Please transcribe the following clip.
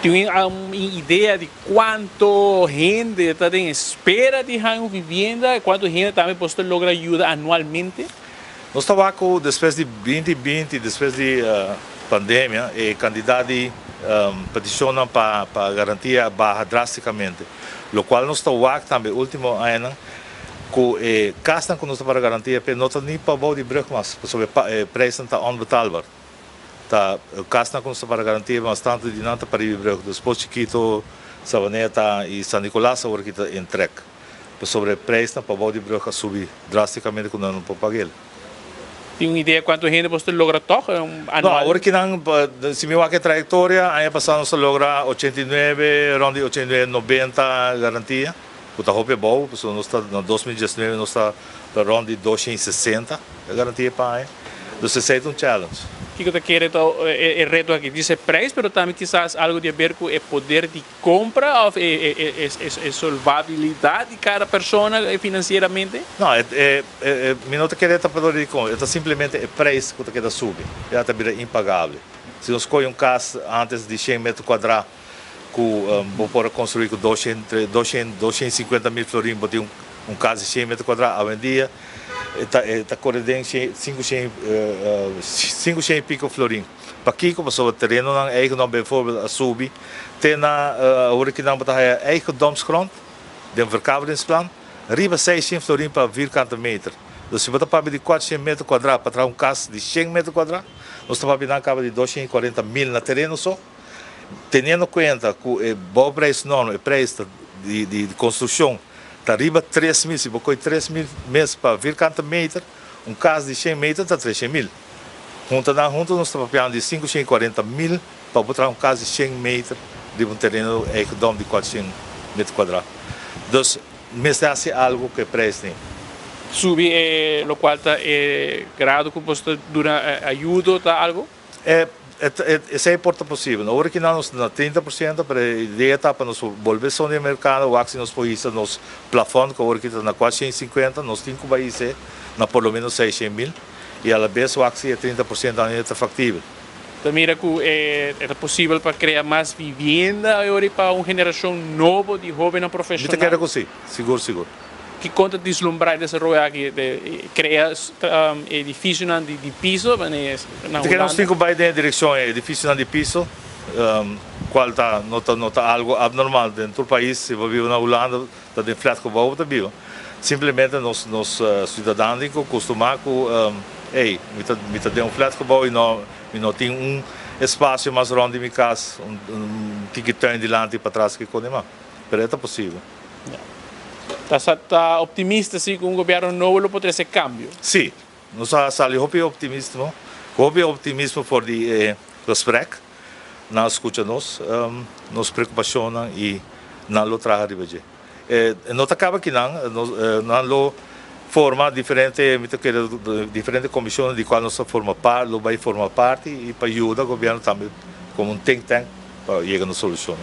¿Tienen una idea de cuánto gente está en espera de una vivienda? ¿Cuánta gente también puede lograr ayuda anualmente? Nós estávamos, depois de 2020, depois da pandemia, candidatos peticionam para garantia barra drasticamente, o qual nós estávamos também último ano que castam com nós para garantia, mas não nem para bouw de brug mas sobre preço está onbetaalbaar. Tá castam com nós para garantia, mas tanto de nada para ir brug, dus Poço Chiquito, Savaneta e São Nicolás agora que está em trek. Sobre preço para bouw de brug a subir drasticamente quando não pode pagar. ¿Tiene una idea de cuánta gente puede lograr todo anual? No, ahora que se me va a trayectoria, año pasado se logra 89, ronde 89, 90 garantía. Puta roupa é bom, porque nós está no 2019 nós está na ronde 260 garantia para aí. Então se é challenge. O que te quiere el reto aquí? Dice precio, pero también quizás algo de ver con el poder de compra o solvabilidad de cada persona financieramente? Não, me não te querer estar poder de compra, é simplesmente o preço que quer subir, já está virando impagável. Se nós escolhemos casa antes de 100 metros quadrados, vou poder construir com 250 mil florins, vou ter casa de 100 metros quadrados, hoje em dia está correndo 500 e pico florins. Para aqui, como sobre o terreno, não é eigendom bijvoorbeeld a subir, tem agora que não é eigendomsgrond, de verkaveringsplan, riba 600 florins para vierkante meter. Dus se você para de 400 metros quadrados para trazer casa de 100 metros quadrados, nós estamos para de 240 mil na terreno só. Tendo em conta que o bom preço não, o preço de construção está arriba 3 mil, se você 3 mil meses para vierkante meter, casa de 100 metros está 300 mil. Junto nós estamos pagando de 540 mil para botar casa de 100 metros de terreno eigendom de 400 metros quadrados. Dus, mesmo assim, algo que preço Sube, lo cual está grado que você dura ajuda, está algo? Isso é possível. Agora que nós na 30%, para a ideia está para nós volver só no mercado, o axi nos países, nos plafond, que agora que está na 450, nós temos que ir na por lo menos 600 mil, e a vez o axi é 30% ainda está factível. Então, mira que é possível para criar mais vivienda agora para uma geração nova de jovens profissionais? Eu quero que sim, seguro. Que conta deslumbrar e desenvolver aqui, criar edifícios de piso? Nós temos que ir em direção a edifícios de piso, qual está algo abnormal dentro do país. Se você vive na Holanda, está em flat que você vive. Simplesmente nós cidadãos costumamos me dar flat que você e não tem espaço mais grande de minha casa, tiquetão de lante para trás que conhece. Mas é possível. Está optimista assim, com um governo novo poderia ser cambio? Sim, nós saímos optimismo por o gesprek, não escuta nos preocupações e não lo traz de não acaba aqui não lo forma diferente comissões de qual nós forma parte, lo vai formar parte e para ajudar o governo também como think tank para chegar na solução.